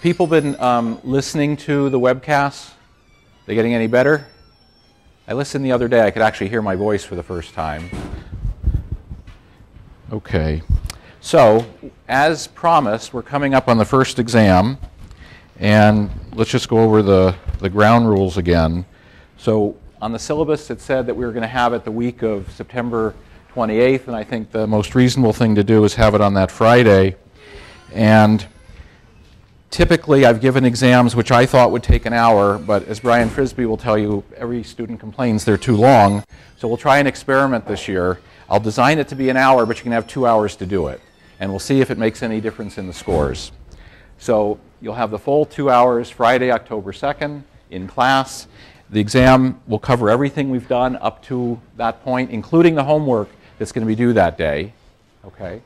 people been listening to the webcasts? They getting any better? I listened the other day. I could actually hear my voice for the first time. Okay. So, as promised, we're coming up on the first exam. And let's just go over the ground rules again. So, on the syllabus, it said that we were going to have it the week of September 28th. And I think the most reasonable thing to do is have it on that Friday. And typically, I've given exams which I thought would take an hour, but as Brian Frisbee will tell you, every student complains they're too long. So we'll try an experiment this year. I'll design it to be an hour, but you can have 2 hours to do it. And we'll see if it makes any difference in the scores. So you'll have the full 2 hours Friday, October 2nd in class. The exam will cover everything we've done up to that point, including the homework that's going to be due that day. Okay.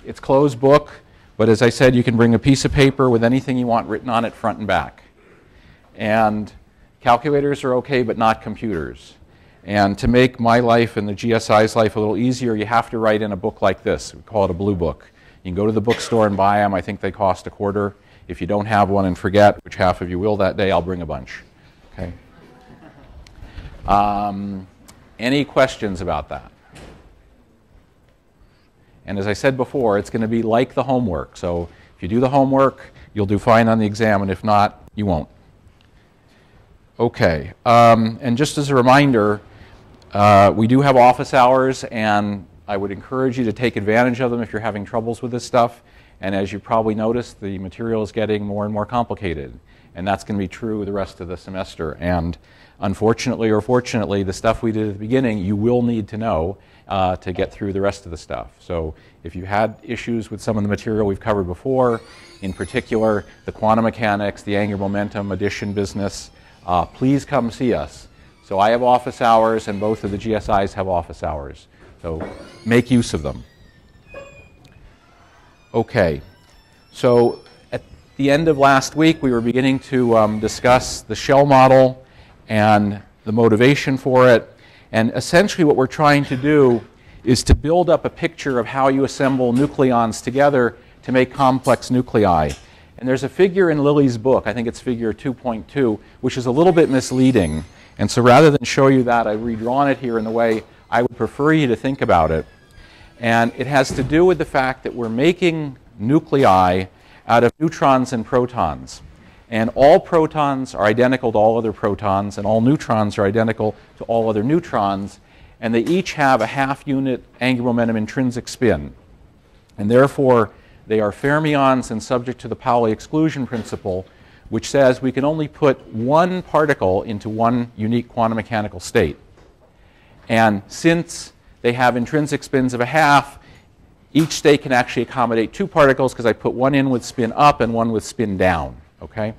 It's closed book. But as I said, you can bring a piece of paper with anything you want written on it front and back. And calculators are okay, but not computers. And to make my life and the GSI's life a little easier, you have to write in a book like this. We call it a blue book. You can go to the bookstore and buy them. I think they cost $0.25. If you don't have one and forget, which half of you will that day, I'll bring a bunch. Okay. Any questions about that? And as I said before, it's going to be like the homework. So if you do the homework, you'll do fine on the exam, and if not, you won't. Okay. And just as a reminder, we do have office hours, and I would encourage you to take advantage of them if you're having troubles with this stuff. And as you probably noticed, the material is getting more and more complicated. And that's going to be true the rest of the semester. And unfortunately or fortunately, the stuff we did at the beginning, you will need to know to get through the rest of the stuff. So if you had issues with some of the material we've covered before, in particular the quantum mechanics, the angular momentum, addition business, please come see us. So I have office hours, and both of the GSIs have office hours. So make use of them. Okay. So at the end of last week, we were beginning to discuss the shell model and the motivation for it. And essentially what we're trying to do is to build up a picture of how you assemble nucleons together to make complex nuclei. And there's a figure in Lily's book, I think it's figure 2.2, which is a little bit misleading. And so rather than show you that, I've redrawn it here in the way I would prefer you to think about it. And it has to do with the fact that we're making nuclei out of neutrons and protons. And all protons are identical to all other protons, and all neutrons are identical to all other neutrons, and they each have a half-unit angular momentum intrinsic spin. And therefore, they are fermions and subject to the Pauli exclusion principle, which says we can only put one particle into one unique quantum mechanical state. And since they have intrinsic spins of a half, each state can actually accommodate two particles because I put one in with spin up and one with spin down. Okay?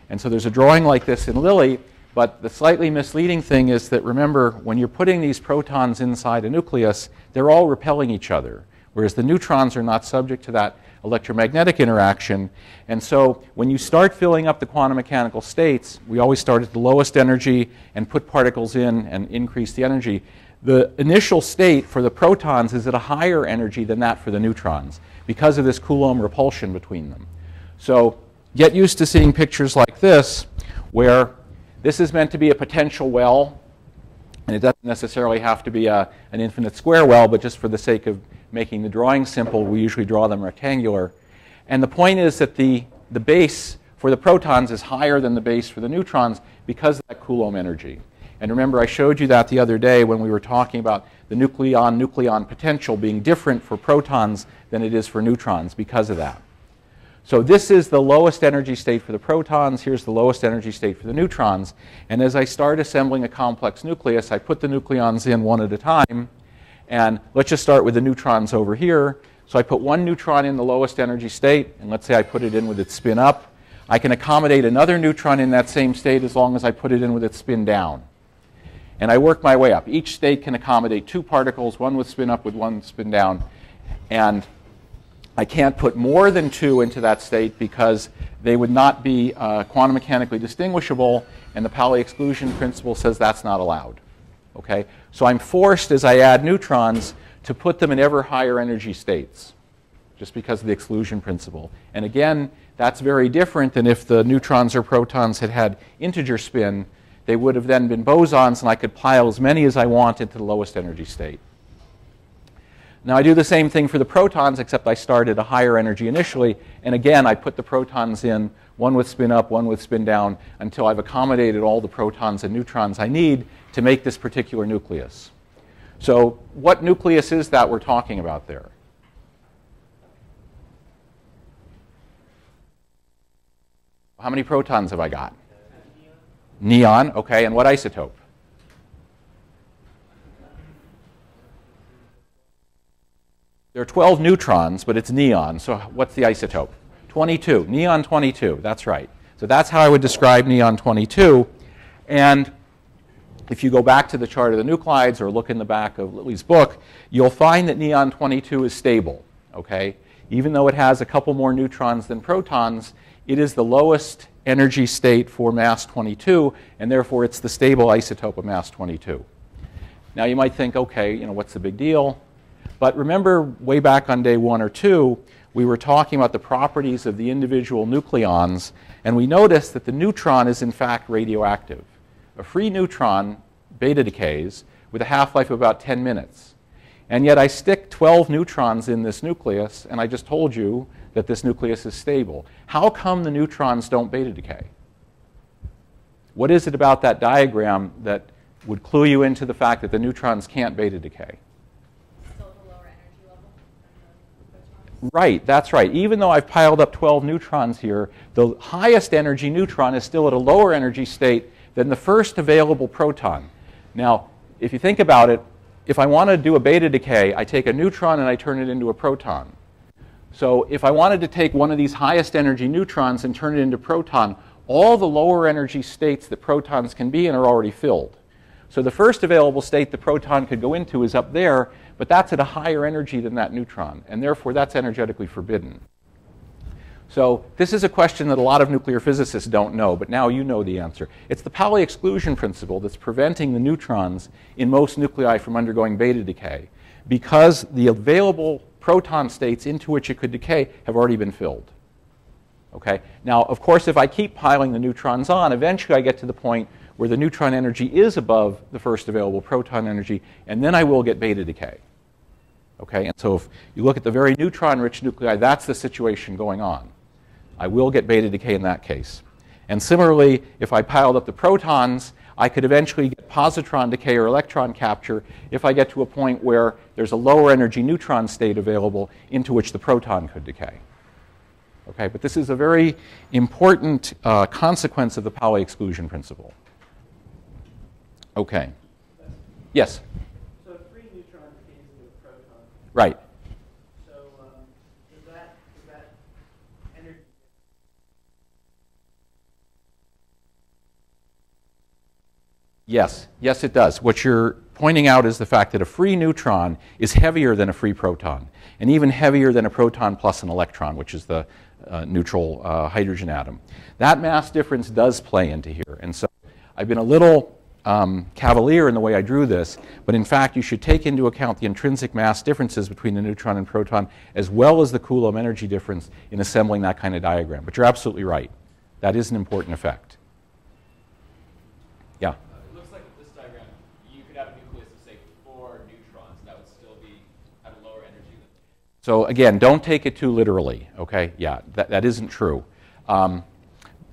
And so there's a drawing like this in Lily, but the slightly misleading thing is that, remember, when you're putting these protons inside a nucleus, they're all repelling each other, whereas the neutrons are not subject to that electromagnetic interaction. And so when you start filling up the quantum mechanical states, we always start at the lowest energy and put particles in and increase the energy. The initial state for the protons is at a higher energy than that for the neutrons because of this Coulomb repulsion between them. So get used to seeing pictures like this, where this is meant to be a potential well, and it doesn't necessarily have to be an infinite square well, but just for the sake of making the drawing simple, we usually draw them rectangular. And the point is that the base for the protons is higher than the base for the neutrons because of that Coulomb energy. And remember, I showed you that the other day when we were talking about the nucleon-nucleon potential being different for protons than it is for neutrons because of that. So this is the lowest energy state for the protons. Here's the lowest energy state for the neutrons. And as I start assembling a complex nucleus, I put the nucleons in one at a time. And let's just start with the neutrons over here. So I put one neutron in the lowest energy state, and let's say I put it in with its spin up. I can accommodate another neutron in that same state as long as I put it in with its spin down. And I work my way up. Each state can accommodate two particles, one with spin up with one spin down. And I can't put more than two into that state because they would not be quantum mechanically distinguishable, and the Pauli exclusion principle says that's not allowed. Okay? So I'm forced, as I add neutrons, to put them in ever higher energy states, just because of the exclusion principle. And again, That's very different than if the neutrons or protons had had integer spin. They would have then been bosons, and I could pile as many as I wanted to the lowest energy state. Now, I do the same thing for the protons, except I start at a higher energy initially. And again, I put the protons in, one with spin up, one with spin down, until I've accommodated all the protons and neutrons I need to make this particular nucleus. So what nucleus is that we're talking about there? How many protons have I got? Neon, okay, and what isotope? There are 12 neutrons, but it's neon, so what's the isotope? 22, neon 22, that's right. So that's how I would describe neon 22. And if you go back to the chart of the nuclides or look in the back of Lily's book, you'll find that neon 22 is stable, okay? Even though it has a couple more neutrons than protons, it is the lowest energy state for mass 22, and therefore it's the stable isotope of mass 22. Now you might think, okay, what's the big deal? But remember, way back on day 1 or 2, we were talking about the properties of the individual nucleons, and we noticed that the neutron is in fact radioactive. A free neutron beta decays with a half-life of about 10 minutes. And yet I stick 12 neutrons in this nucleus, and I just told you that this nucleus is stable. How come the neutrons don't beta decay? What is it about that diagram that would clue you into the fact that the neutrons can't beta decay? Still at a lower energy level than the protons? Right, that's right. Even though I've piled up 12 neutrons here, the highest energy neutron is still at a lower energy state than the first available proton. Now, if you think about it, if I want to do a beta decay, I take a neutron and I turn it into a proton. So if I wanted to take one of these highest energy neutrons and turn it into a proton, all the lower energy states that protons can be in are already filled. So the first available state the proton could go into is up there, but that's at a higher energy than that neutron, and therefore that's energetically forbidden. So this is a question that a lot of nuclear physicists don't know, but now you know the answer. It's the Pauli exclusion principle that's preventing the neutrons in most nuclei from undergoing beta decay, because the available proton states into which it could decay have already been filled. Okay? Now, of course, if I keep piling the neutrons on, eventually I get to the point where the neutron energy is above the first available proton energy, and then I will get beta decay. Okay? And so if you look at the very neutron-rich nuclei, that's the situation going on. I will get beta decay in that case. And similarly, if I piled up the protons, I could eventually get positron decay or electron capture if I get to a point where there's a lower energy neutron state available into which the proton could decay. Okay, but this is a very important consequence of the Pauli exclusion principle. Okay. Yes? So a free neutron decays into a proton. Right. So does that energy... Yes. Yes, it does. What you're pointing out is the fact that a free neutron is heavier than a free proton, and even heavier than a proton plus an electron, which is the neutral hydrogen atom. That mass difference does play into here. And so I've been a little cavalier in the way I drew this, but in fact you should take into account the intrinsic mass differences between the neutron and proton as well as the Coulomb energy difference in assembling that kind of diagram. But you're absolutely right. That is an important effect. Yeah? It looks like with this diagram, you could have a nucleus of, say, 4 neutrons. That would still be at a lower energy. So again, don't take it too literally, okay? Yeah, that isn't true.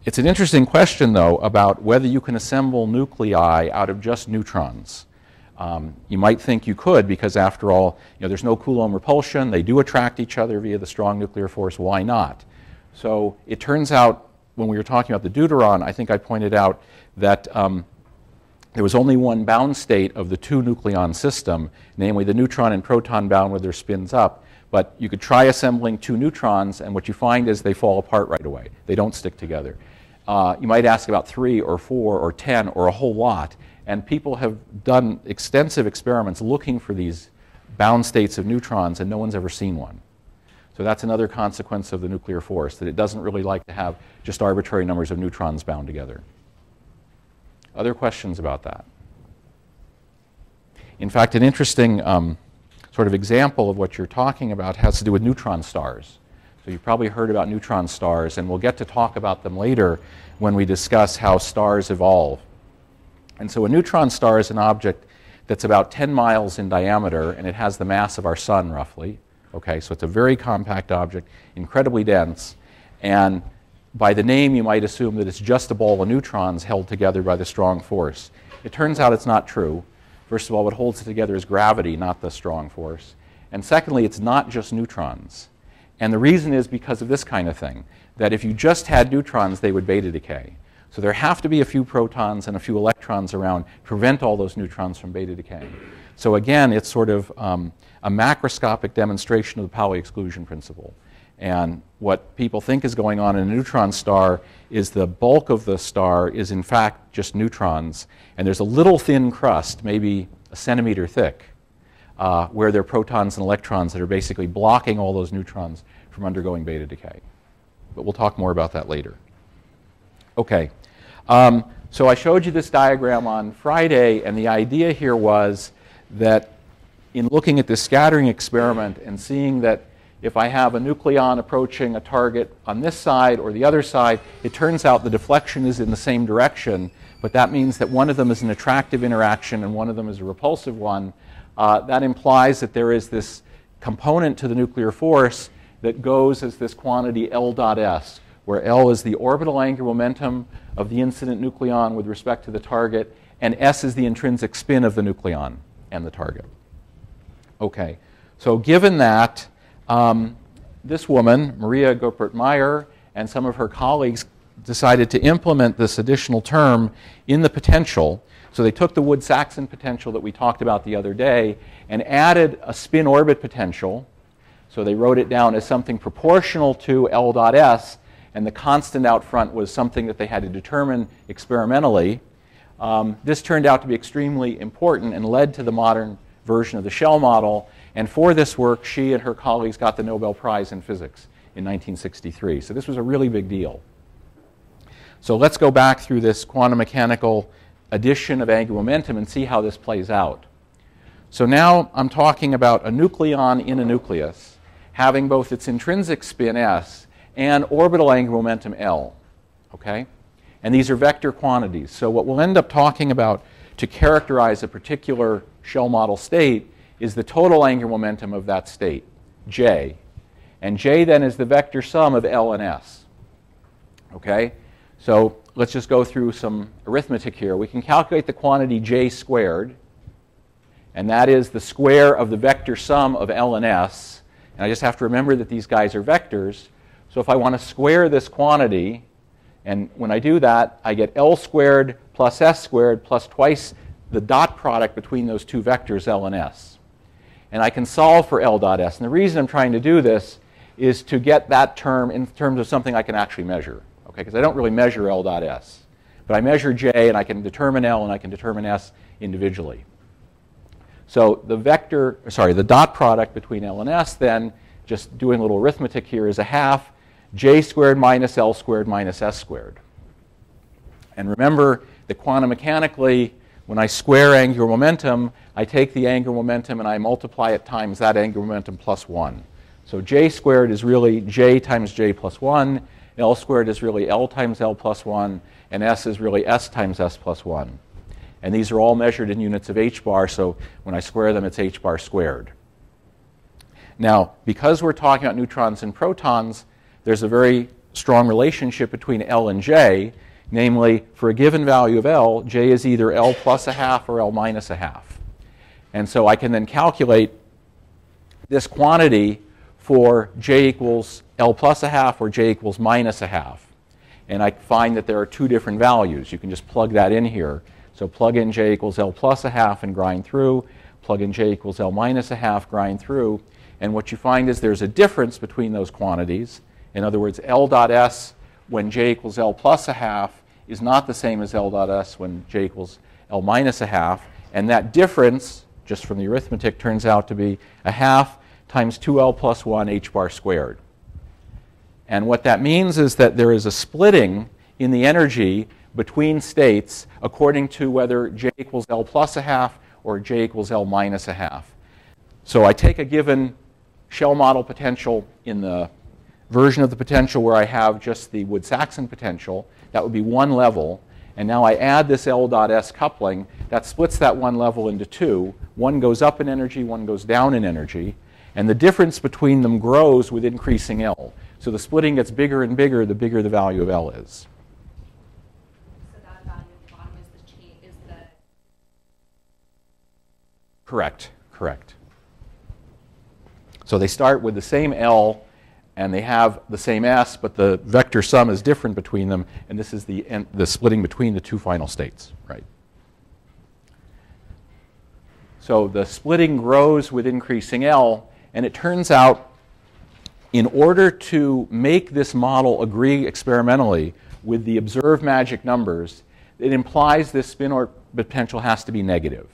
It's an interesting question, though, about whether you can assemble nuclei out of just neutrons. You might think you could because, after all, there's no Coulomb repulsion. They do attract each other via the strong nuclear force. Why not? So it turns out, when we were talking about the deuteron, I think I pointed out that there was only one bound state of the 2-nucleon system, namely the neutron and proton bound with their spins up. But you could try assembling 2 neutrons, and what you find is they fall apart right away. They don't stick together. You might ask about 3 or 4 or 10 or a whole lot, and people have done extensive experiments looking for these bound states of neutrons, and no one's ever seen one. So that's another consequence of the nuclear force, that it doesn't really like to have just arbitrary numbers of neutrons bound together. Other questions about that? In fact, an interesting sort of example of what you're talking about has to do with neutron stars. So you've probably heard about neutron stars, and we'll get to talk about them later when we discuss how stars evolve. And so a neutron star is an object that's about 10 miles in diameter, and it has the mass of our sun, roughly. Okay, so it's a very compact object, incredibly dense, and by the name you might assume that it's just a ball of neutrons held together by the strong force. It turns out it's not true. First of all, what holds it together is gravity, not the strong force. And secondly, it's not just neutrons. And the reason is because of this kind of thing, that if you just had neutrons, they would beta decay. So there have to be a few protons and a few electrons around to prevent all those neutrons from beta decaying. So again, it's sort of a macroscopic demonstration of the Pauli exclusion principle. And what people think is going on in a neutron star is the bulk of the star is in fact just neutrons, and there's a little thin crust, maybe a centimeter thick, where there are protons and electrons that are basically blocking all those neutrons from undergoing beta decay. But we'll talk more about that later. Okay, so I showed you this diagram on Friday, and the idea here was that in looking at this scattering experiment and seeing that if I have a nucleon approaching a target on this side or the other side, it turns out the deflection is in the same direction, but that means that one of them is an attractive interaction and one of them is a repulsive one. That implies that there is this component to the nuclear force that goes as this quantity L dot S, where L is the orbital angular momentum of the incident nucleon with respect to the target, and S is the intrinsic spin of the nucleon and the target. Okay, so given that, this woman, Maria Goeppert-Meyer, and some of her colleagues decided to implement this additional term in the potential. So they took the Wood-Saxon potential that we talked about the other day and added a spin orbit potential. So they wrote it down as something proportional to L dot S, and the constant out front was something that they had to determine experimentally. This turned out to be extremely important and led to the modern version of the shell model. And for this work, she and her colleagues got the Nobel Prize in Physics in 1963. So this was a really big deal. So let's go back through this quantum mechanical addition of angular momentum and see how this plays out. So now I'm talking about a nucleon in a nucleus having both its intrinsic spin S and orbital angular momentum L. Okay? And these are vector quantities. So what we'll end up talking about to characterize a particular shell model state is the total angular momentum of that state, J. And J then is the vector sum of L and S. Okay? So let's just go through some arithmetic here. We can calculate the quantity J squared, and that is the square of the vector sum of L and S. And I just have to remember that these guys are vectors. So if I want to square this quantity, and when I do that, I get L squared plus S squared plus twice the dot product between those two vectors, L and S. And I can solve for L dot S. And the reason I'm trying to do this is to get that term in terms of something I can actually measure. Okay, because I don't really measure L dot S. But I measure J, and I can determine L, and I can determine S individually. So the dot product between L and S then, just doing a little arithmetic here, is a half J squared minus L squared minus S squared. And remember that quantum mechanically, when I square angular momentum, I take the angular momentum and I multiply it times that angular momentum plus 1. So J squared is really J times J plus 1. L squared is really L times L plus 1. And S is really S times S plus 1. And these are all measured in units of h bar, so when I square them, it's h bar squared. Now, because we're talking about neutrons and protons, there's a very strong relationship between L and J. Namely, for a given value of L, J is either L plus a half or L minus a half. And so I can then calculate this quantity for J equals L plus a half or J equals minus a half. And I find that there are two different values. You can just plug that in here. So plug in J equals L plus a half and grind through. Plug in J equals L minus a half, grind through. And what you find is there's a difference between those quantities. In other words, L dot S when J equals L plus a half is not the same as L dot S when J equals L minus a half. And that difference, just from the arithmetic, turns out to be a half times 2L plus 1 h bar squared. And what that means is that there is a splitting in the energy between states according to whether J equals L plus a half or J equals L minus a half. So I take a given shell model potential in the version of the potential where I have just the Wood-Saxon potential, that would be one level. And now I add this L dot S coupling. That splits that one level into two. One goes up in energy, one goes down in energy. And the difference between them grows with increasing L. So the splitting gets bigger and bigger the bigger the value of L is. So that value at the bottom is the change, is the... Correct, correct. So they start with the same L, and they have the same S, but the vector sum is different between them, and this is the splitting between the two final states, right? So the splitting grows with increasing L, and it turns out in order to make this model agree experimentally with the observed magic numbers, it implies this spin orbit potential has to be negative.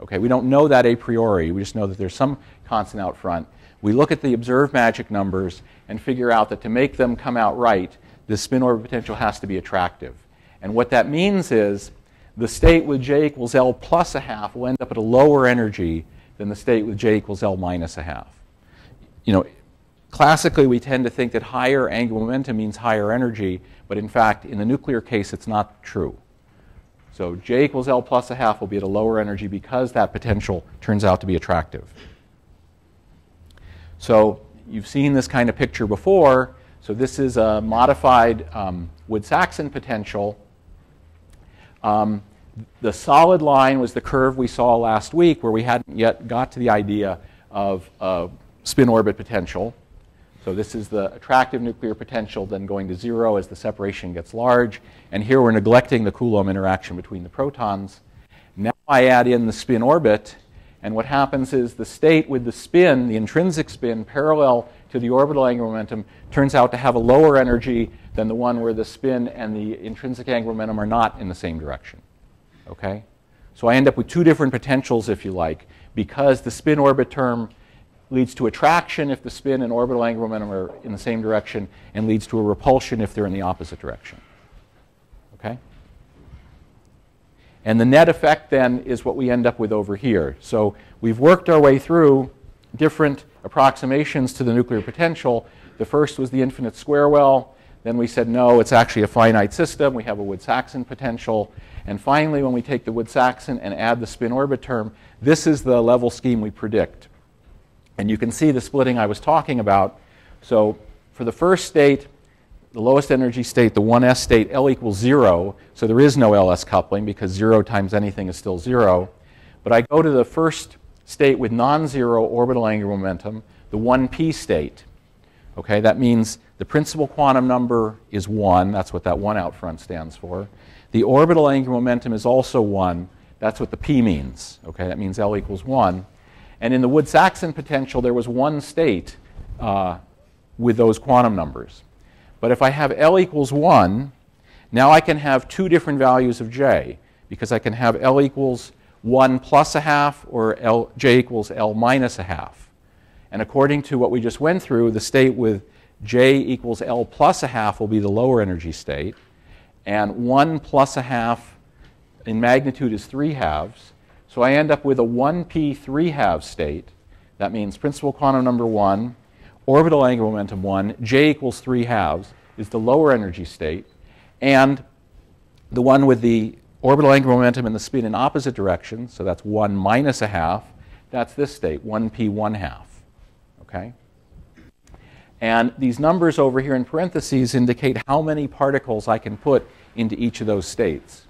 Okay, we don't know that a priori, we just know that there's some constant out front. We look at the observed magic numbers and figure out that to make them come out right, the spin orbit potential has to be attractive. And what that means is the state with J equals L plus a half will end up at a lower energy than the state with J equals L minus a half. You know, classically we tend to think that higher angular momentum means higher energy, but in fact in the nuclear case it's not true. So J equals L plus a half will be at a lower energy because that potential turns out to be attractive. So you've seen this kind of picture before. So this is a modified Wood-Saxon potential. The solid line was the curve we saw last week where we hadn't yet got to the idea of spin orbit potential. So this is the attractive nuclear potential then going to zero as the separation gets large. And here we're neglecting the Coulomb interaction between the protons. Now I add in the spin orbit. And what happens is the state with the spin, the intrinsic spin, parallel to the orbital angular momentum, turns out to have a lower energy than the one where the spin and the intrinsic angular momentum are not in the same direction. Okay? So I end up with two different potentials, if you like, because the spin orbit term leads to attraction if the spin and orbital angular momentum are in the same direction, and leads to a repulsion if they're in the opposite direction. Okay? And the net effect then is what we end up with over here. So we've worked our way through different approximations to the nuclear potential. The first was the infinite square well. Then we said, no, it's actually a finite system. We have a Wood-Saxon potential. And finally, when we take the Wood-Saxon and add the spin orbit term, this is the level scheme we predict. And you can see the splitting I was talking about. So for the first state, the lowest energy state, the 1s state, L equals 0. So there is no LS coupling because 0 times anything is still 0. But I go to the first state with non-zero orbital angular momentum, the 1p state. Okay, that means the principal quantum number is 1. That's what that 1 out front stands for. The orbital angular momentum is also 1. That's what the p means. Okay, that means L equals 1. And in the Wood-Saxon potential, there was one state with those quantum numbers. But if I have L equals 1, now I can have two different values of J, because I can have L equals 1 plus a half or J equals L minus a half. And according to what we just went through, the state with J equals L plus a half will be the lower energy state. And 1 plus a half in magnitude is 3 halves. So I end up with a 1p 3 halves state. That means principal quantum number 1, orbital angular momentum 1, J equals 3 halves is the lower energy state. And the one with the orbital angular momentum and the spin in opposite directions, so that's 1 minus a half, that's this state, 1p 1 half. Okay? And these numbers over here in parentheses indicate how many particles I can put into each of those states.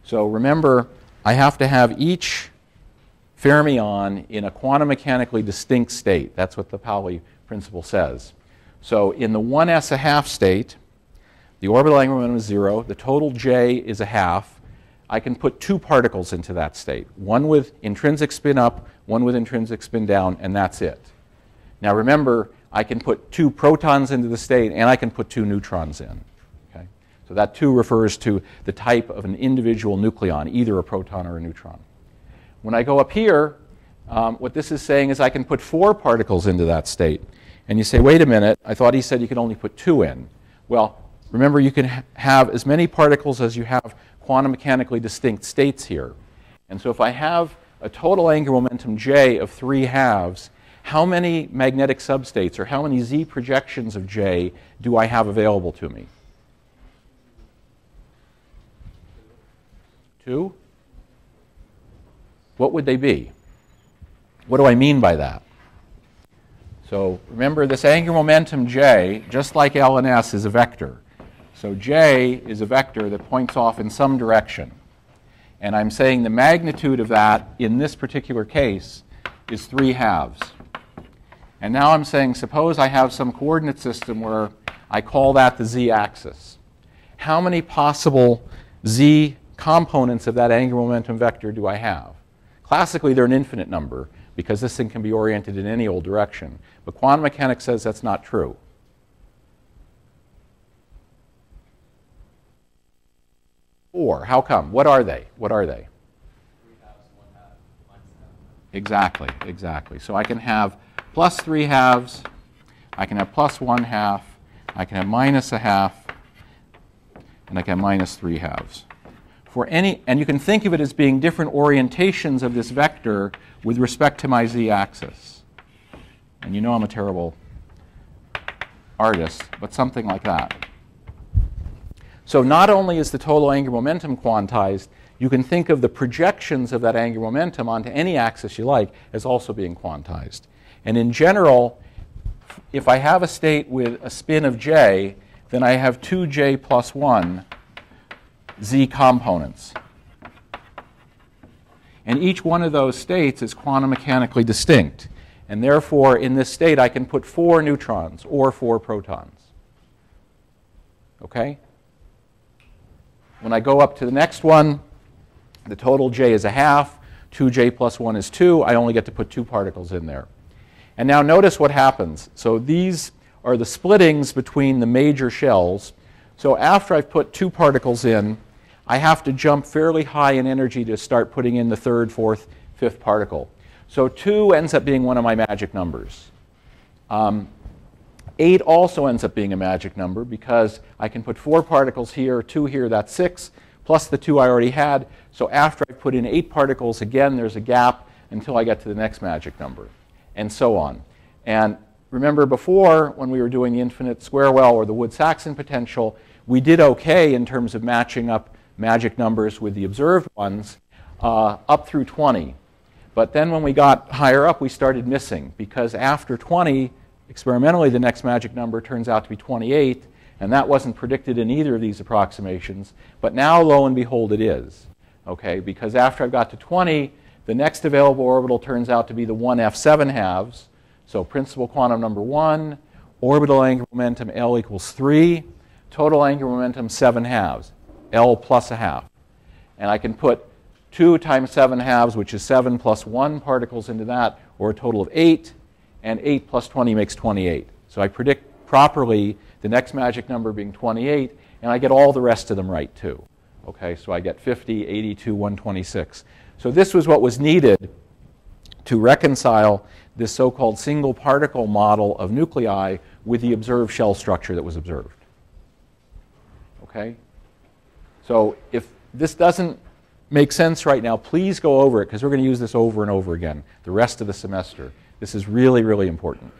So remember, I have to have each fermion in a quantum mechanically distinct state. That's what the Pauli principle says. So in the 1s a half state, the orbital angular momentum is 0. The total J is a half. I can put two particles into that state, one with intrinsic spin up, one with intrinsic spin down, and that's it. Now remember, I can put two protons into the state, and I can put two neutrons in. Okay? So that 2 refers to the type of an individual nucleon, either a proton or a neutron. When I go up here, what this is saying is I can put 4 particles into that state. And you say, wait a minute, I thought he said you could only put 2 in. Well, remember, you can have as many particles as you have quantum mechanically distinct states here. And so if I have a total angular momentum J of 3 halves, how many magnetic substates or how many Z projections of J do I have available to me? 2? What would they be? What do I mean by that? So remember, this angular momentum J, just like L and S, is a vector. So J is a vector that points off in some direction. And I'm saying the magnitude of that in this particular case is 3/2. And now I'm saying, suppose I have some coordinate system where I call that the z-axis. How many possible z components of that angular momentum vector do I have? Classically, they're an infinite number, because this thing can be oriented in any old direction. But quantum mechanics says that's not true. Four. How come? What are they? What are they? 3/2, 1/2, -1/2. Exactly, exactly. So I can have plus 3/2, I can have plus 1/2, I can have minus 1/2, and I can have minus 3/2. For any, and you can think of it as being different orientations of this vector with respect to my z-axis. And you know I'm a terrible artist, but something like that. So not only is the total angular momentum quantized, you can think of the projections of that angular momentum onto any axis you like as also being quantized. And in general, if I have a state with a spin of j, then I have 2j plus 1 z components. And each one of those states is quantum mechanically distinct. And therefore, in this state, I can put 4 neutrons or 4 protons. Okay? When I go up to the next one, the total j is 1/2. 2j plus 1 is 2. I only get to put 2 particles in there. And now notice what happens. So these are the splittings between the major shells. So after I've put 2 particles in, I have to jump fairly high in energy to start putting in the 3rd, 4th, 5th particle. So 2 ends up being one of my magic numbers. 8 also ends up being a magic number because I can put 4 particles here, 2 here, that's 6, plus the 2 I already had. So after I put in 8 particles, again, there's a gap until I get to the next magic number, and so on. And remember before, when we were doing the infinite square well or the Wood-Saxon potential, we did okay in terms of matching up magic numbers with the observed ones up through 20. But then when we got higher up, we started missing, because after 20, experimentally, the next magic number turns out to be 28, and that wasn't predicted in either of these approximations. But now, lo and behold, it is. Okay, because after I've got to 20, the next available orbital turns out to be the 1f7/2. So principal quantum number 1, orbital angular momentum L equals 3, total angular momentum 7/2, L plus 1/2. And I can put 2 times 7/2, which is 7 plus 1 particles into that, or a total of 8. And 8 plus 20 makes 28. So I predict properly the next magic number being 28, and I get all the rest of them right too. Okay, so I get 50, 82, 126. So this was what was needed to reconcile this so-called single particle model of nuclei with the observed shell structure that was observed. Okay? So if this doesn't make sense right now, please go over it, because we're going to use this over and over again the rest of the semester. This is really, really important.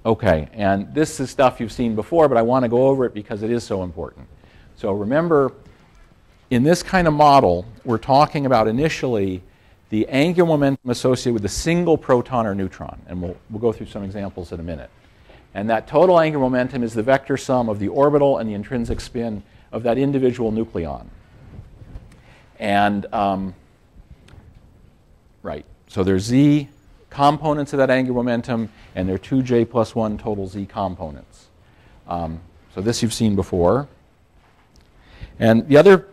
Okay, and this is stuff you've seen before, but I want to go over it because it is so important. So remember, in this kind of model, we're talking about initially the angular momentum associated with a single proton or neutron. And we'll go through some examples in a minute. And that total angular momentum is the vector sum of the orbital and the intrinsic spin of that individual nucleon. And, right. So there's z components of that angular momentum, and there are 2j plus 1 total z components. So this you've seen before. And the other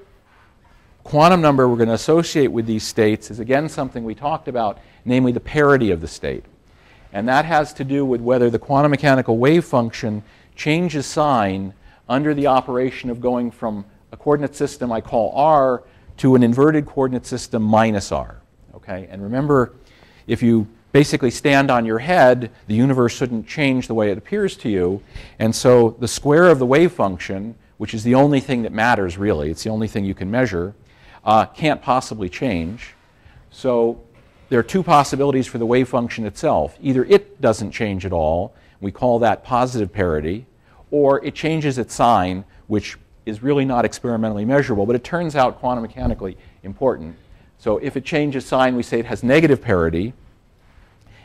quantum number we're going to associate with these states is, again, something we talked about, namely the parity of the state. And that has to do with whether the quantum mechanical wave function changes sign under the operation of going from a coordinate system I call R to an inverted coordinate system minus R. Okay? And remember, if you basically stand on your head, the universe shouldn't change the way it appears to you. And so the square of the wave function, which is the only thing that matters really, it's the only thing you can measure, can't possibly change. So there are two possibilities for the wave function itself. Either it doesn't change at all, we call that positive parity, or it changes its sign, which is really not experimentally measurable, but it turns out quantum mechanically important. So if it changes sign, we say it has negative parity,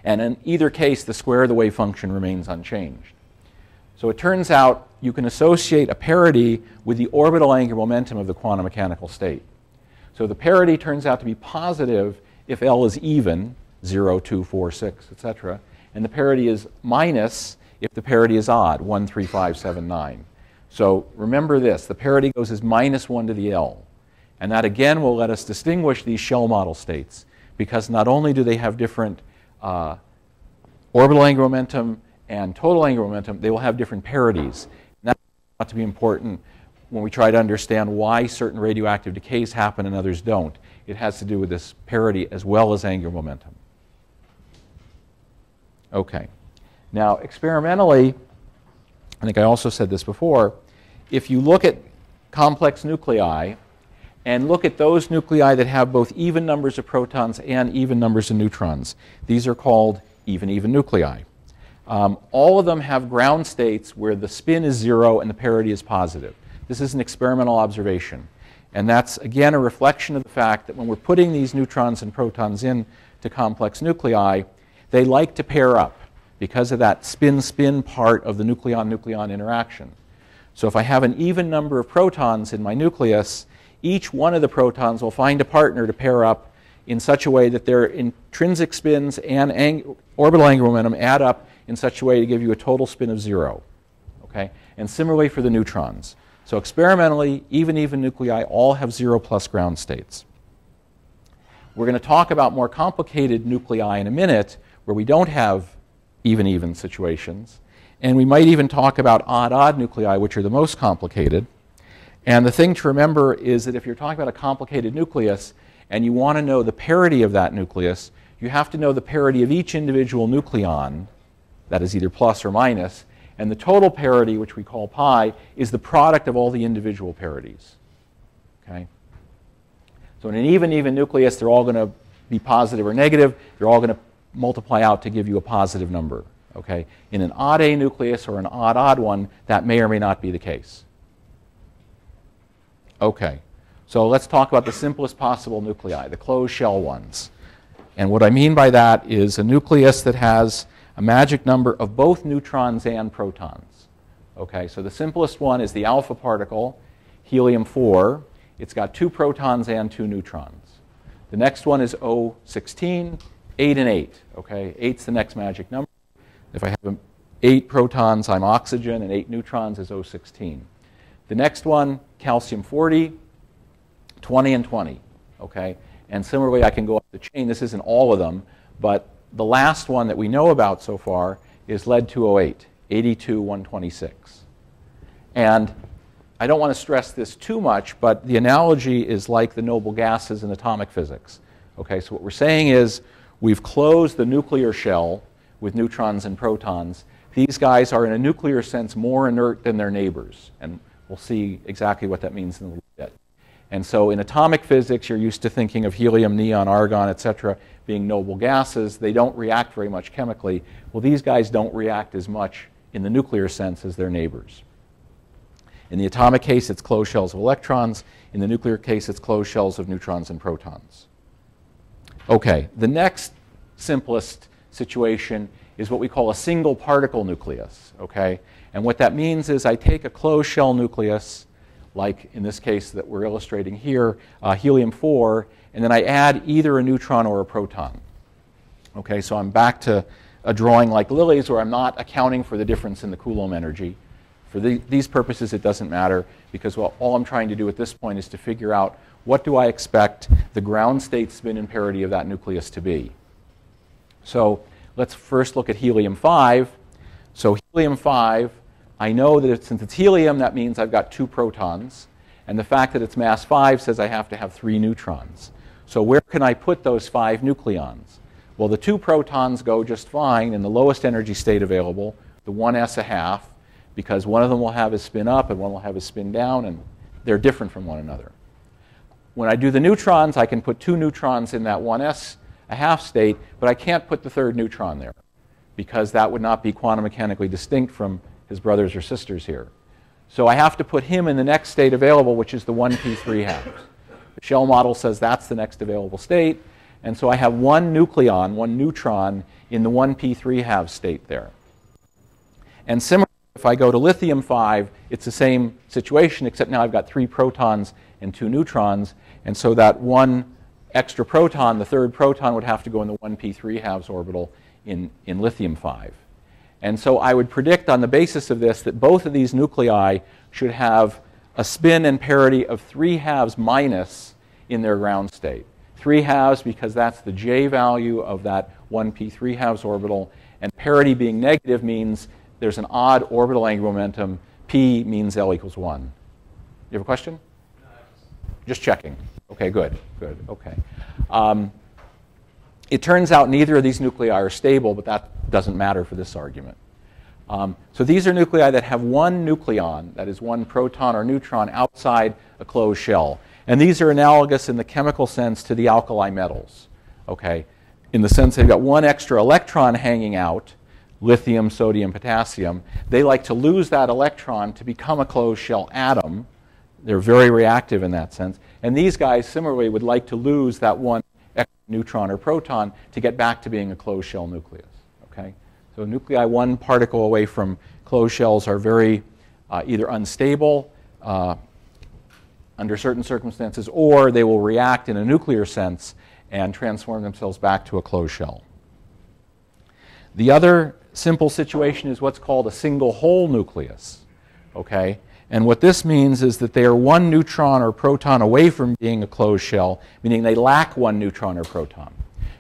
and in either case, the square of the wave function remains unchanged. So it turns out you can associate a parity with the orbital angular momentum of the quantum mechanical state. So the parity turns out to be positive if L is even, 0, 2, 4, 6, etc. And the parity is minus if the parity is odd, 1, 3, 5, 7, 9. So remember this, the parity goes as minus 1 to the L. And that again will let us distinguish these shell model states, because not only do they have different orbital angular momentum and total angular momentum, they will have different parities. And that's not to be important when we try to understand why certain radioactive decays happen and others don't. It has to do with this parity as well as angular momentum. Okay. Now, experimentally, I think I also said this before, if you look at complex nuclei and look at those nuclei that have both even numbers of protons and even numbers of neutrons, these are called even-even nuclei. All of them have ground states where the spin is 0 and the parity is positive. This is an experimental observation. And that's, again, a reflection of the fact that when we're putting these neutrons and protons into complex nuclei, they like to pair up because of that spin-spin part of the nucleon-nucleon interaction. So if I have an even number of protons in my nucleus, each one of the protons will find a partner to pair up in such a way that their intrinsic spins and orbital angular momentum add up in such a way to give you a total spin of 0. Okay? And similarly for the neutrons. So experimentally, even nuclei all have 0 plus ground states. We're going to talk about more complicated nuclei in a minute where we don't have even situations. And we might even talk about odd nuclei, which are the most complicated. And the thing to remember is that if you're talking about a complicated nucleus and you want to know the parity of that nucleus, you have to know the parity of each individual nucleon, that is either plus or minus, and the total parity, which we call pi, is the product of all the individual parities. Okay? So in an even nucleus, they're all going to be positive or negative. They're all going to multiply out to give you a positive number. Okay? In an odd A nucleus or an odd one, that may or may not be the case. Okay. So let's talk about the simplest possible nuclei, the closed shell ones. And what I mean by that is a nucleus that has a magic number of both neutrons and protons. Okay, so the simplest one is the alpha particle, helium-4. It's got 2 protons and 2 neutrons. The next one is O16, 8 and 8. Okay, 8's the next magic number. If I have 8 protons, I'm oxygen, and 8 neutrons is O16. The next one, calcium-40, 20 and 20. Okay, and similarly, I can go up the chain. This isn't all of them, but the last one that we know about so far is lead-208, 82, 126. And I don't want to stress this too much, but the analogy is like the noble gases in atomic physics. Okay, so what we're saying is we've closed the nuclear shell with neutrons and protons. These guys are, in a nuclear sense, more inert than their neighbors. And we'll see exactly what that means in a little bit. And so in atomic physics, you're used to thinking of helium, neon, argon, etc., being noble gases. They don't react very much chemically. Well, these guys don't react as much in the nuclear sense as their neighbors. In the atomic case, it's closed shells of electrons. In the nuclear case, it's closed shells of neutrons and protons. Okay, the next simplest situation is what we call a single particle nucleus. Okay? And what that means is I take a closed shell nucleus, like in this case that we're illustrating here, helium-4, and then I add either a neutron or a proton. Okay, so I'm back to a drawing like Lily's where I'm not accounting for the difference in the Coulomb energy. For these purposes, it doesn't matter because all I'm trying to do at this point is to figure out what do I expect the ground state spin and parity of that nucleus to be. So let's first look at helium-5. So helium-5, I know that since it's helium, that means I've got 2 protons. And the fact that it's mass 5 says I have to have 3 neutrons. So where can I put those 5 nucleons? Well, the 2 protons go just fine in the lowest energy state available, the 1s², because one of them will have a spin up and one will have a spin down, and they're different from one another. When I do the neutrons, I can put 2 neutrons in that 1s², a half state, but I can't put the third neutron there because that would not be quantum mechanically distinct from his brothers or sisters here. So I have to put him in the next state available, which is the 1p3 halves. The shell model says that's the next available state, and so I have one nucleon, one neutron, in the 1p3 halves state there. And similarly, if I go to lithium-5, it's the same situation, except now I've got 3 protons and 2 neutrons, and so that one extra proton, the third proton, would have to go in the 1p3 halves orbital in lithium-5. And so I would predict on the basis of this that both of these nuclei should have a spin and parity of 3 halves minus in their ground state. 3 halves because that's the J value of that 1p3 halves orbital, and parity being negative means there's an odd orbital angular momentum. P means L equals 1. You have a question? No, just checking. Okay, good, good, okay. It turns out neither of these nuclei are stable, but that doesn't matter for this argument. So these are nuclei that have one nucleon, that is one proton or neutron, outside a closed shell. And these are analogous in the chemical sense to the alkali metals, okay? In the sense they've got one extra electron hanging out, lithium, sodium, potassium. They like to lose that electron to become a closed shell atom. They're very reactive in that sense. And these guys similarly would like to lose that one extra neutron or proton to get back to being a closed shell nucleus, okay? So nuclei one particle away from closed shells are very either unstable under certain circumstances, or they will react in a nuclear sense and transform themselves back to a closed shell. The other simple situation is what's called a single hole nucleus, okay? And what this means is that they are one neutron or proton away from being a closed shell, meaning they lack one neutron or proton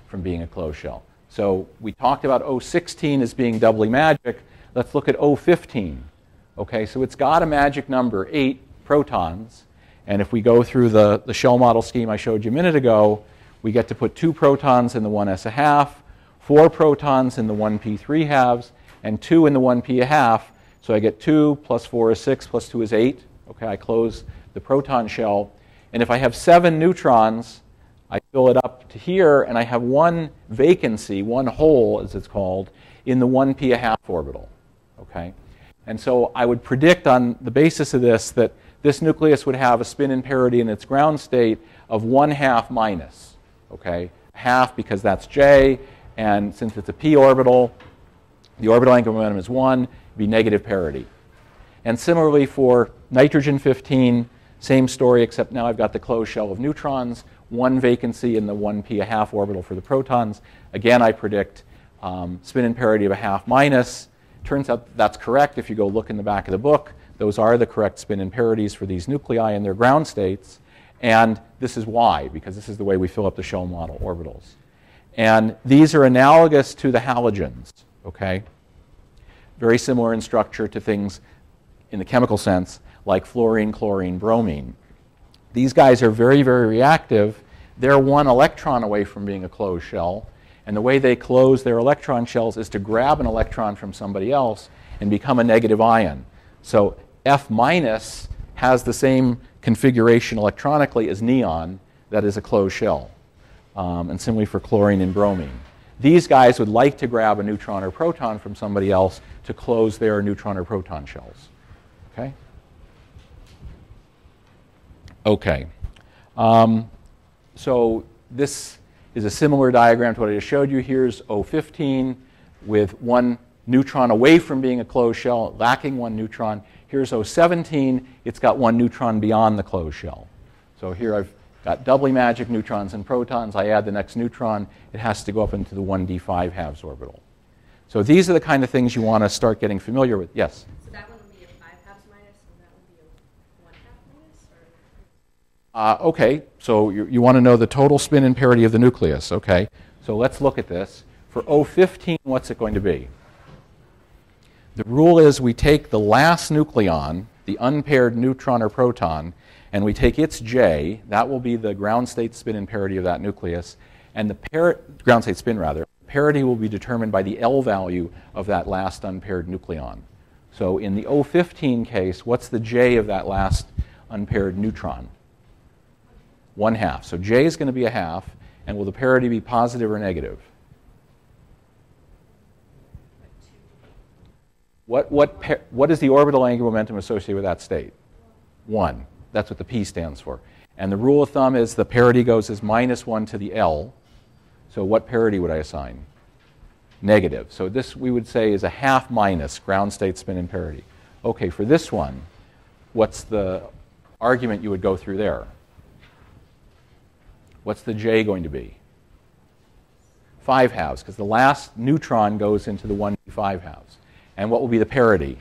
from being a closed shell. So we talked about O16 as being doubly magic. Let's look at O15. Okay, so it's got a magic number, 8 protons. And if we go through the shell model scheme I showed you a minute ago, we get to put 2 protons in the 1s a half, 4 protons in the 1p3 halves, and 2 in the 1p a half. So I get 2 plus 4 is 6 plus 2 is 8. Okay, I close the proton shell. And if I have 7 neutrons, I fill it up to here, and I have one vacancy, one hole, as it's called, in the 1p a half orbital. Okay? And so I would predict on the basis of this that this nucleus would have a spin and parity in its ground state of 1/2 minus. Okay? Half because that's J, and since it's a p orbital, the orbital angular momentum is 1, it'd be negative parity. And similarly for nitrogen 15, same story, except now I've got the closed shell of neutrons, one vacancy in the 1p a half orbital for the protons. Again, I predict spin and parity of 1/2 minus. Turns out that's correct if you go look in the back of the book. Those are the correct spin and parities for these nuclei in their ground states. And this is why, because this is the way we fill up the shell model orbitals. And these are analogous to the halogens, okay? Very similar in structure to things in the chemical sense, like fluorine, chlorine, bromine. These guys are very, very reactive. They're one electron away from being a closed shell. And the way they close their electron shells is to grab an electron from somebody else and become a negative ion. So F minus has the same configuration electronically as neon, that is a closed shell. And similarly for chlorine and bromine. These guys would like to grab a neutron or proton from somebody else to close their neutron or proton shells. Okay? Okay. So this is a similar diagram to what I just showed you. Here's O15 with one neutron away from being a closed shell, lacking one neutron. Here's O17. It's got one neutron beyond the closed shell. So here I've got doubly magic neutrons and protons. I add the next neutron. It has to go up into the 1d5 halves orbital. So these are the kind of things you want to start getting familiar with. Yes? So that one would be a 5 halves minus, and that would be a 1/2 minus? Or? Okay, so you want to know the total spin and parity of the nucleus. Okay, so let's look at this. For O15, what's it going to be? The rule is we take the last nucleon, the unpaired neutron or proton, and we take its J, that will be the ground state spin and parity of that nucleus, and the ground state spin rather, parity will be determined by the L value of that last unpaired nucleon. So in the O15 case, what's the J of that last unpaired neutron? 1/2. So J is going to be a half, And will the parity be positive or negative? What is the orbital angular momentum associated with that state? 1. That's what the P stands for. And the rule of thumb is the parity goes as -1 to the L. So what parity would I assign? Negative. So this we would say is a half minus ground state spin and parity. Okay, for this one, what's the argument you would go through there? What's the J going to be? 5 halves, because the last neutron goes into the 1d 5 halves. And what will be the parity?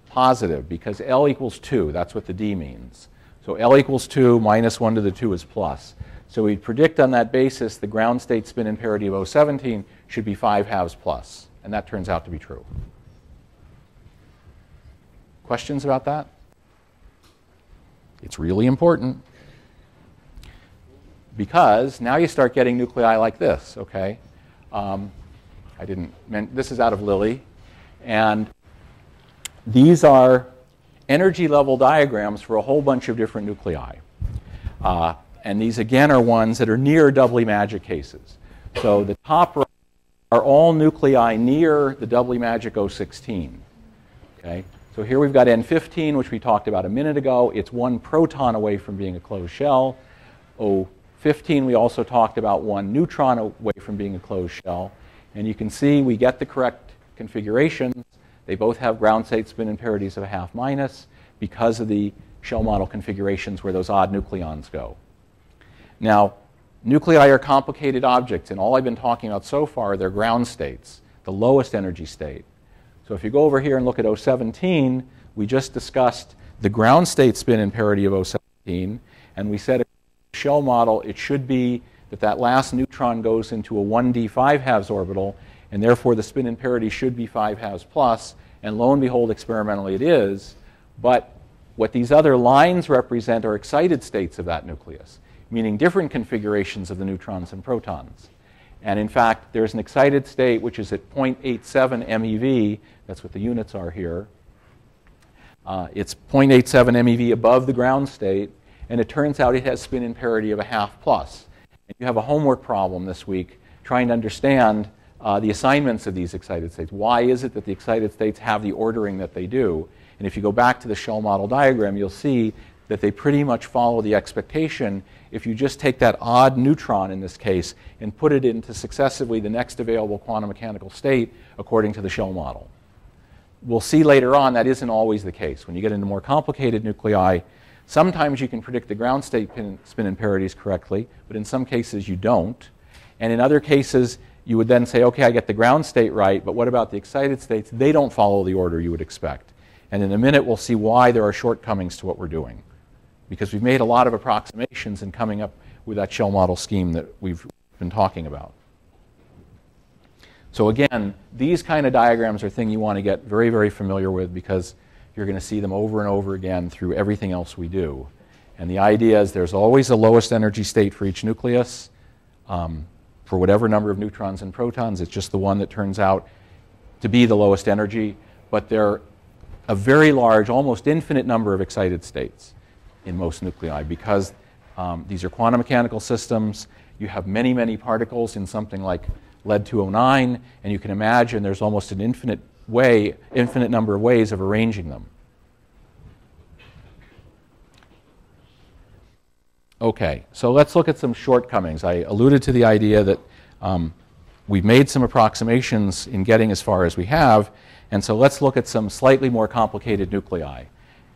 Positive, because L equals 2. That's what the D means. So L equals 2 minus 1 to the 2 is plus. So we'd predict on that basis the ground state spin and parity of 017 should be 5 halves plus. And that turns out to be true. Questions about that? It's really important. Because now you start getting nuclei like this, okay? This is out of Lilly. And these are energy level diagrams for a whole bunch of different nuclei. And these, again, are ones that are near doubly magic cases. So the top right are all nuclei near the doubly magic 016. Okay? So here we've got N15, which we talked about a minute ago. It's 1 proton away from being a closed shell. 015, we also talked about 1 neutron away from being a closed shell. And you can see we get the correct configurations. They both have ground state spin and parities of a half minus because of the shell model configurations where those odd nucleons go. Now, nuclei are complicated objects, and all I've been talking about so far are their ground states, the lowest energy state. So if you go over here and look at 017, we just discussed the ground state spin and parity of 017, and we said in the shell model it should be that that last neutron goes into a 1d 5 halves orbital, and therefore the spin and parity should be 5 halves plus, and lo and behold, experimentally it is. But what these other lines represent are excited states of that nucleus, meaning different configurations of the neutrons and protons. And in fact, there's an excited state which is at 0.87 MeV. That's what the units are here. It's 0.87 MeV above the ground state, and it turns out it has spin and parity of a half plus. And you have a homework problem this week trying to understand the assignments of these excited states. Why is it that the excited states have the ordering that they do? And if you go back to the shell model diagram, you'll see that they pretty much follow the expectation if you just take that odd neutron in this case and put it into successively the next available quantum mechanical state according to the shell model. We'll see later on that isn't always the case. When you get into more complicated nuclei, sometimes you can predict the ground state spin and parities correctly, but in some cases you don't. And in other cases, you would then say, okay, I get the ground state right, but what about the excited states? They don't follow the order you would expect. And in a minute, we'll see why there are shortcomings to what we're doing, because we've made a lot of approximations in coming up with that shell model scheme that we've been talking about. So again, these kind of diagrams are things you want to get very, very familiar with, because you're going to see them over and over again through everything else we do. And the idea is there's always a lowest energy state for each nucleus. For whatever number of neutrons and protons, it's just the one that turns out to be the lowest energy. But there are a very large, almost infinite number of excited states in most nuclei, because these are quantum mechanical systems. You have many, many particles in something like lead-209, and you can imagine there's almost an infinite number of ways of arranging them. Okay, so let's look at some shortcomings. I alluded to the idea that we've made some approximations in getting as far as we have, and so let's look at some slightly more complicated nuclei.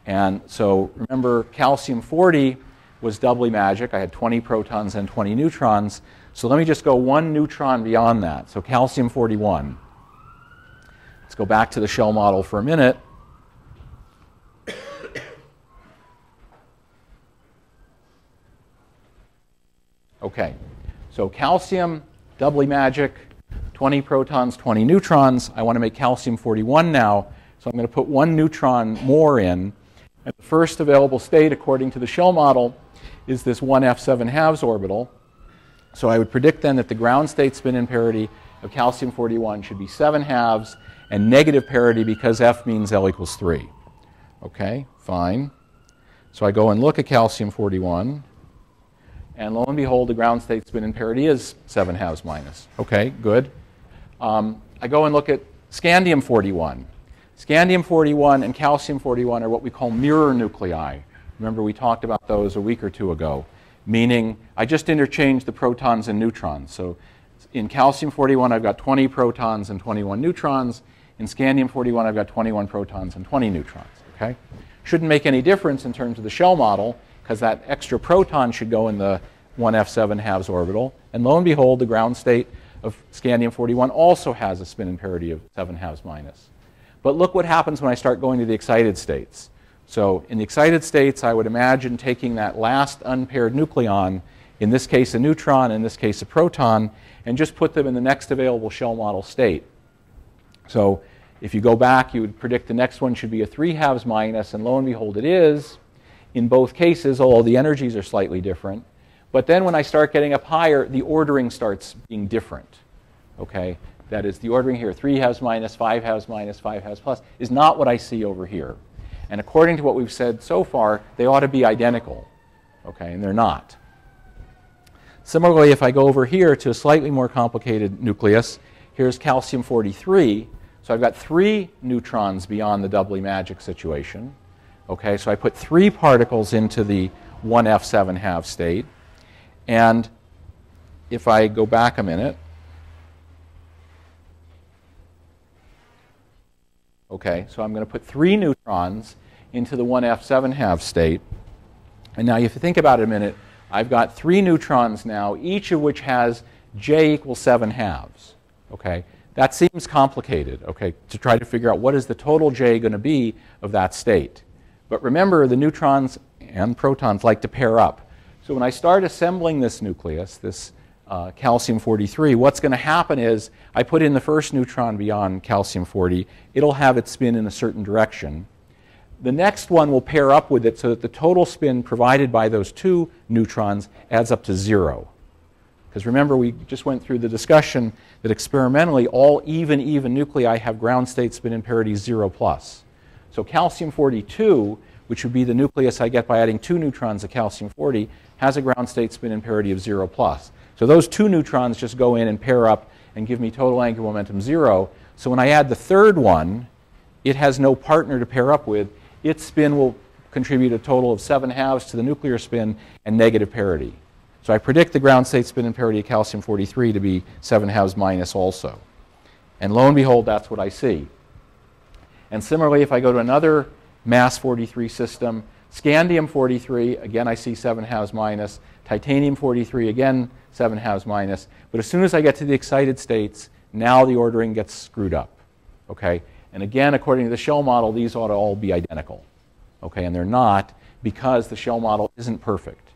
And so remember, calcium-40 was doubly magic. I had 20 protons and 20 neutrons. So let me just go 1 neutron beyond that. So calcium-41. Let's go back to the shell model for a minute. Okay, so calcium, doubly magic, 20 protons, 20 neutrons. I want to make calcium-41 now, so I'm going to put 1 neutron more in. And the first available state, according to the shell model, is this 1f7 halves orbital. So I would predict then that the ground state spin and parity of calcium-41 should be 7 halves and negative parity because F means L equals 3. Okay, fine. So I go and look at calcium-41. And lo and behold, the ground state spin in parity is 7 halves minus. Okay, good. I go and look at scandium-41. Scandium-41 and calcium-41 are what we call mirror nuclei. Remember, we talked about those a week or two ago, meaning I just interchanged the protons and neutrons. So in calcium-41, I've got 20 protons and 21 neutrons. In scandium-41, I've got 21 protons and 20 neutrons. Okay? Shouldn't make any difference in terms of the shell model, because that extra proton should go in the 1f7 halves orbital. And lo and behold, the ground state of scandium-41 also has a spin in parity of 7 halves minus. But look what happens when I start going to the excited states. So in the excited states, I would imagine taking that last unpaired nucleon, in this case a neutron, in this case a proton, and just put them in the next available shell model state. So if you go back, you would predict the next one should be a 3 halves minus, and lo and behold, it is in both cases, although the energies are slightly different. But then when I start getting up higher, the ordering starts being different. Okay? That is, the ordering here, 3 halves minus, 5 halves minus, 5 halves plus, is not what I see over here. And according to what we've said so far, they ought to be identical. Okay? And they're not. Similarly, if I go over here to a slightly more complicated nucleus, here's calcium-43. So I've got 3 neutrons beyond the doubly magic situation. Okay, so I put 3 particles into the 1f7 half state. And if I go back a minute, okay, so I'm going to put 3 neutrons into the 1f7 half state. And now if you think about it a minute, I've got 3 neutrons now, each of which has j equals 7 halves. Okay, that seems complicated, okay, to try to figure out what is the total j going to be of that state. But remember, the neutrons and protons like to pair up. So when I start assembling this nucleus, this calcium-43, what's going to happen is I put in the first neutron beyond calcium-40. It'll have its spin in a certain direction. The next one will pair up with it so that the total spin provided by those 2 neutrons adds up to 0. Because remember, we just went through the discussion that experimentally all even nuclei have ground state spin in parity 0 plus. So calcium-42, which would be the nucleus I get by adding 2 neutrons of calcium-40, has a ground state spin in parity of 0 plus. So those 2 neutrons just go in and pair up and give me total angular momentum 0. So when I add the third one, it has no partner to pair up with. Its spin will contribute a total of 7 halves to the nuclear spin and negative parity. So I predict the ground state spin in parity of calcium-43 to be 7 halves minus also. And lo and behold, that's what I see. And similarly, if I go to another mass 43 system, scandium-43, again I see 7 halves minus. Titanium-43, again 7 halves minus. But as soon as I get to the excited states, now the ordering gets screwed up. Okay? And again, according to the shell model, these ought to all be identical. Okay? And they're not, because the shell model isn't perfect.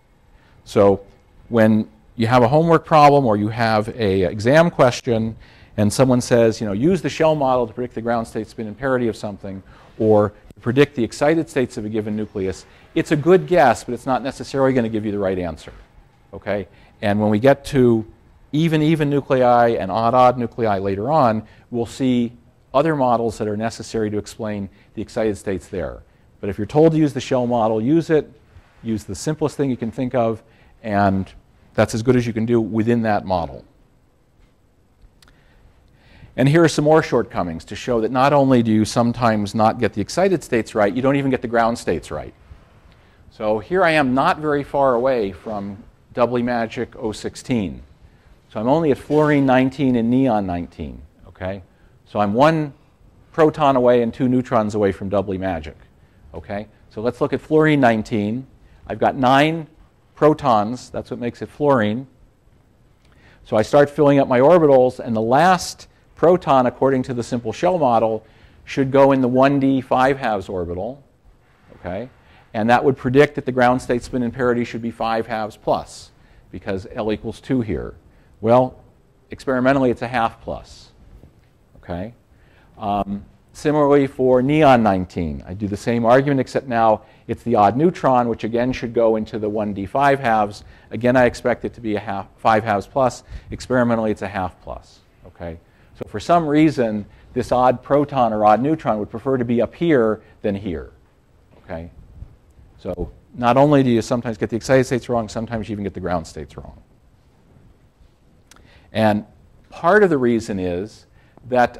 So when you have a homework problem or you have an exam question and someone says, you know, use the shell model to predict the ground state spin in parity of something, or predict the excited states of a given nucleus, it's a good guess, but it's not necessarily going to give you the right answer. Okay? And when we get to even nuclei and odd nuclei later on, we'll see other models that are necessary to explain the excited states there. But if you're told to use the shell model, use it. Use the simplest thing you can think of, and that's as good as you can do within that model. And here are some more shortcomings to show that not only do you sometimes not get the excited states right, you don't even get the ground states right. So here I am not very far away from doubly magic 016. So I'm only at fluorine 19 and neon 19. Okay? So I'm 1 proton away and 2 neutrons away from doubly magic. Okay? So let's look at fluorine 19. I've got 9 protons. That's what makes it fluorine. So I start filling up my orbitals, and the last proton, according to the simple shell model, should go in the 1d 5 halves orbital. Okay? And that would predict that the ground state spin in parity should be 5 halves plus, because L equals 2 here. Well, experimentally, it's a half plus. Okay? Similarly for neon 19, I do the same argument, except now it's the odd neutron, which again should go into the 1d 5 halves. Again, I expect it to be a 5 halves plus. Experimentally, it's a half plus. Okay? So for some reason, this odd proton or odd neutron would prefer to be up here than here. Okay? So not only do you sometimes get the excited states wrong, sometimes you even get the ground states wrong. And part of the reason is that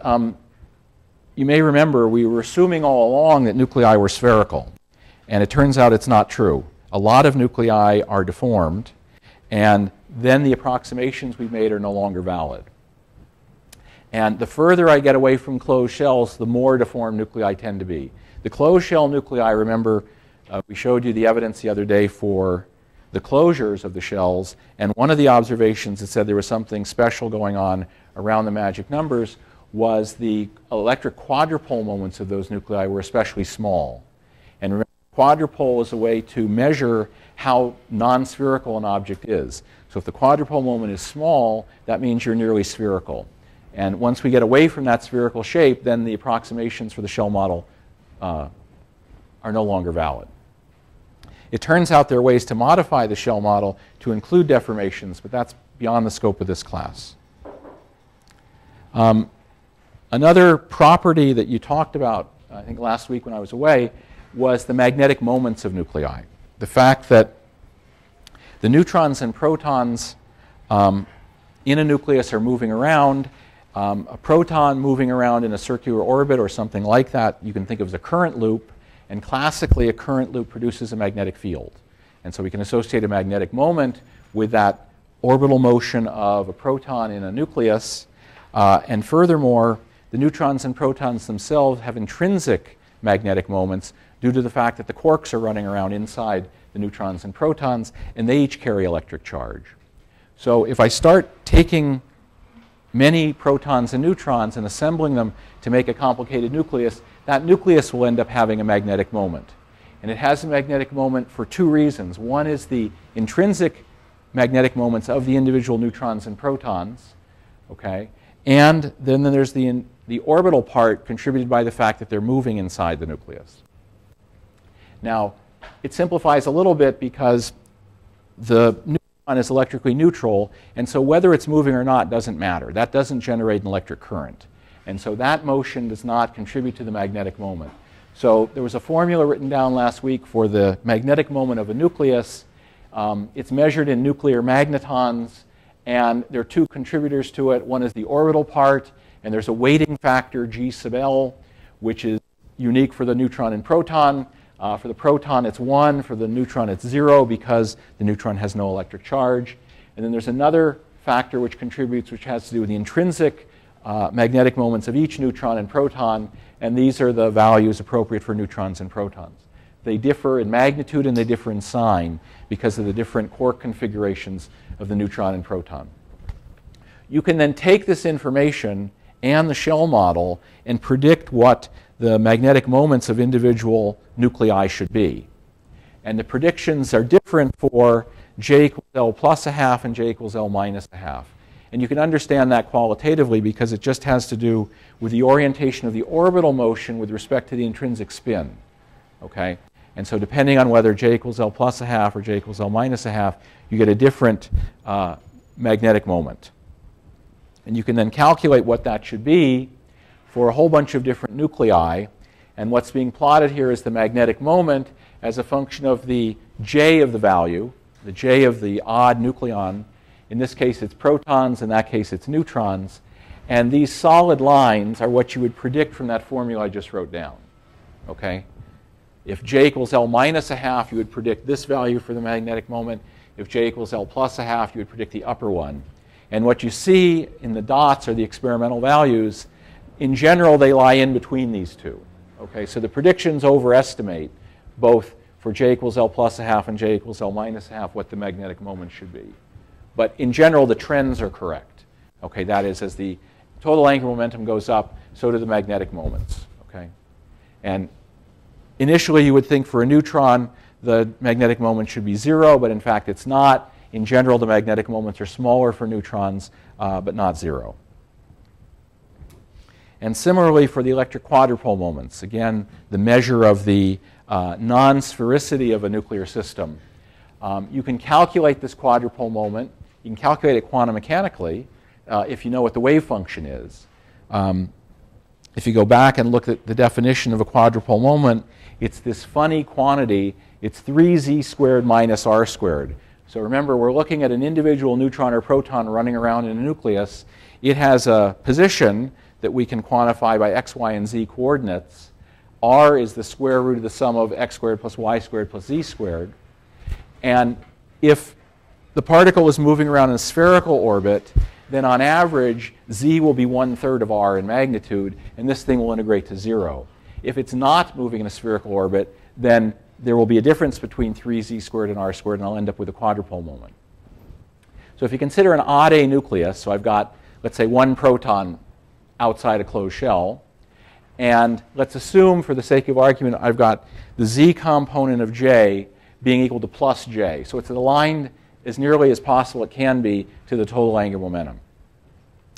you may remember we were assuming all along that nuclei were spherical. And it turns out it's not true. A lot of nuclei are deformed, and then the approximations we made are no longer valid. And the further I get away from closed shells, the more deformed nuclei tend to be. The closed shell nuclei, remember, we showed you the evidence the other day for the closures of the shells, and one of the observations that said there was something special going on around the magic numbers was the electric quadrupole moments of those nuclei were especially small. And remember, quadrupole is a way to measure how non-spherical an object is. So if the quadrupole moment is small, that means you're nearly spherical. And once we get away from that spherical shape, then the approximations for the shell model are no longer valid. It turns out there are ways to modify the shell model to include deformations, but that's beyond the scope of this class. Another property that you talked about, I think last week when I was away, was the magnetic moments of nuclei. The fact that the neutrons and protons in a nucleus are moving around. A proton moving around in a circular orbit or something like that, you can think of as a current loop. And classically, a current loop produces a magnetic field. And so we can associate a magnetic moment with that orbital motion of a proton in a nucleus. And furthermore, the neutrons and protons themselves have intrinsic magnetic moments due to the fact that the quarks are running around inside the neutrons and protons, and they each carry electric charge. So if I start taking many protons and neutrons and assembling them to make a complicated nucleus, that nucleus will end up having a magnetic moment. And it has a magnetic moment for two reasons. One is the intrinsic magnetic moments of the individual neutrons and protons, okay? And then there's the orbital part contributed by the fact that they're moving inside the nucleus. Now, it simplifies a little bit because the neutron is electrically neutral, and so whether it's moving or not doesn't matter. That doesn't generate an electric current. And so that motion does not contribute to the magnetic moment. So there was a formula written down last week for the magnetic moment of a nucleus. It's measured in nuclear magnetons, and there are two contributors to it. One is the orbital part, and there's a weighting factor, G sub L, which is unique for the neutron and proton. For the proton, it's 1. For the neutron, it's 0 because the neutron has no electric charge. And then there's another factor which contributes, which has to do with the intrinsic magnetic moments of each neutron and proton. And these are the values appropriate for neutrons and protons. They differ in magnitude and they differ in sign because of the different quark configurations of the neutron and proton. You can then take this information and the shell model and predict what the magnetic moments of individual nuclei should be. And the predictions are different for J equals L plus a half and J equals L minus a half. And you can understand that qualitatively because it just has to do with the orientation of the orbital motion with respect to the intrinsic spin. Okay? And so depending on whether J equals L plus a half or J equals L minus a half, you get a different magnetic moment. And you can then calculate what that should be for a whole bunch of different nuclei. And what's being plotted here is the magnetic moment as a function of the J of the value, the J of the odd nucleon. In this case, it's protons. In that case, it's neutrons. And these solid lines are what you would predict from that formula I just wrote down. Okay? If J equals L minus a half, you would predict this value for the magnetic moment. If J equals L plus a half, you would predict the upper one. And what you see in the dots are the experimental values. In general, they lie in between these two. Okay, so the predictions overestimate both for J equals L plus a half and J equals L minus a half what the magnetic moment should be. But in general, the trends are correct. Okay, that is, as the total angular momentum goes up, so do the magnetic moments. Okay, and initially you would think for a neutron the magnetic moment should be 0, but in fact it's not. In general, the magnetic moments are smaller for neutrons, but not 0. And similarly for the electric quadrupole moments, again, the measure of the non-sphericity of a nuclear system. You can calculate this quadrupole moment. You can calculate it quantum mechanically if you know what the wave function is. If you go back and look at the definition of a quadrupole moment, it's this funny quantity It's 3z squared minus r squared. So remember, we're looking at an individual neutron or proton running around in a nucleus. It has a position that we can quantify by x, y, and z coordinates. R is the square root of the sum of x squared plus y squared plus z squared. And if the particle is moving around in a spherical orbit, then on average, z will be 1/3 of r in magnitude, and this thing will integrate to 0. If it's not moving in a spherical orbit, then there will be a difference between 3z squared and r squared, and I'll end up with a quadrupole moment. So if you consider an odd A nucleus, so I've got, let's say, one proton outside a closed shell, and let's assume, for the sake of argument, I've got the z component of j being equal to plus j. So it's aligned as nearly as possible it can be to the total angular momentum.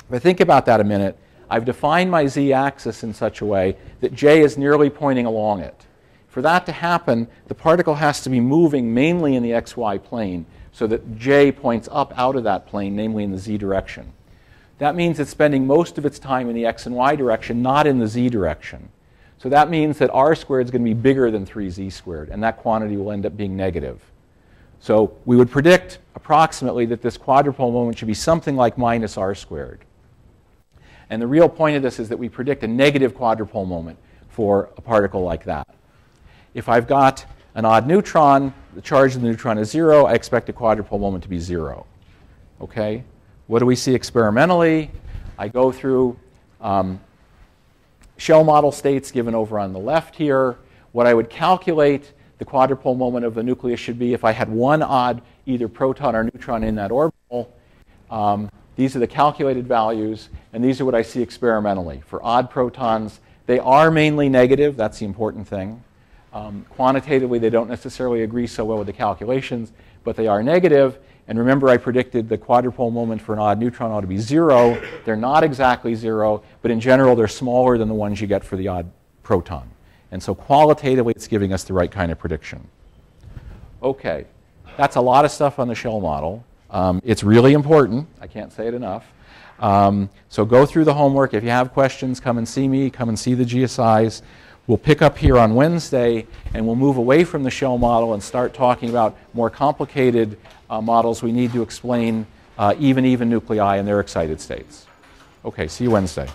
If I think about that a minute, I've defined my z-axis in such a way that j is nearly pointing along it. For that to happen, the particle has to be moving mainly in the xy plane so that j points up out of that plane, namely in the z direction. That means it's spending most of its time in the x and y direction, not in the z direction. So that means that r squared is going to be bigger than 3z squared, and that quantity will end up being negative. So we would predict approximately that this quadrupole moment should be something like minus r squared. And the real point of this is that we predict a negative quadrupole moment for a particle like that. If I've got an odd neutron, the charge of the neutron is 0, I expect a quadrupole moment to be 0. Okay? What do we see experimentally? I go through shell model states given over on the left here. What I would calculate the quadrupole moment of the nucleus should be if I had one odd either proton or neutron in that orbital. These are the calculated values, and these are what I see experimentally. For odd protons, they are mainly negative. That's the important thing. Quantitatively, they don't necessarily agree so well with the calculations, but they are negative. And remember, I predicted the quadrupole moment for an odd neutron ought to be 0. They're not exactly 0, but in general, they're smaller than the ones you get for the odd proton. And so qualitatively, it's giving us the right kind of prediction. Okay, that's a lot of stuff on the shell model. It's really important. I can't say it enough. So go through the homework. If you have questions, come and see me. Come and see the GSIs. We'll pick up here on Wednesday, and we'll move away from the shell model and start talking about more complicated models we need to explain even nuclei and their excited states. Okay, see you Wednesday.